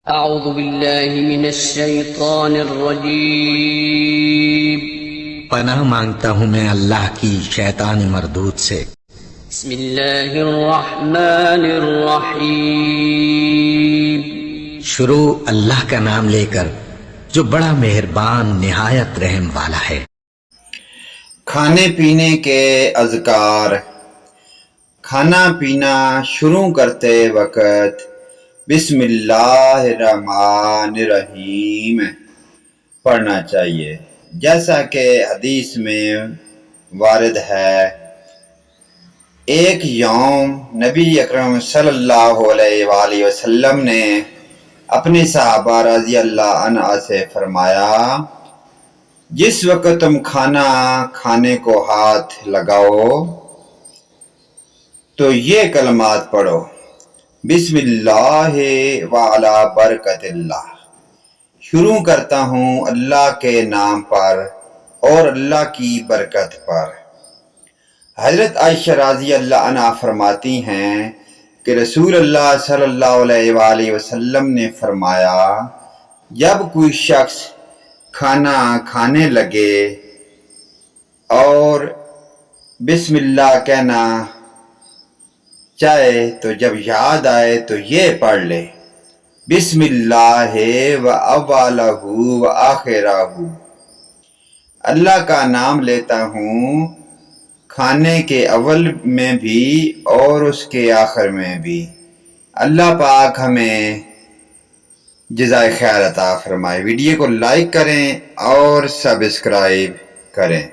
اعوذ باللہ من الشیطان الرجیم پناہ مانگتا ہوں میں اللہ کی شیطان مردود سے۔ بسم اللہ الرحمن الرحیم شروع اللہ کا نام لے کر جو بڑا مہربان نہایت رحم والا ہے۔ کھانے پینے کے اذکار۔ کھانا پینا شروع کرتے وقت بسم اللہ الرحمن الرحیم پڑھنا چاہیے، جیسا کہ حدیث میں وارد ہے۔ ایک یوم نبی اکرم صلی اللہ علیہ وآلہ وسلم نے اپنے صحابہ رضی اللہ عنہ سے فرمایا، جس وقت تم کھانا کھانے کو ہاتھ لگاؤ تو یہ کلمات پڑھو، بسم اللہ وعلی برکت اللہ، شروع کرتا ہوں اللہ کے نام پر اور اللہ کی برکت پر۔ حضرت عائشہ رضی اللہ عنہ فرماتی ہیں کہ رسول اللہ صلی اللہ علیہ وآلہ وسلم نے فرمایا، جب کوئی شخص کھانا کھانے لگے اور بسم اللہ کہنا چاہے تو جب یاد آئے تو یہ پڑھ لے، بسم اللہ و اولہ و آخرہ، اللہ کا نام لیتا ہوں کھانے کے اول میں بھی اور اس کے آخر میں بھی۔ اللہ پاک ہمیں جزائے خیر عطا فرمائے۔ ویڈیو کو لائک کریں اور سبسکرائب کریں۔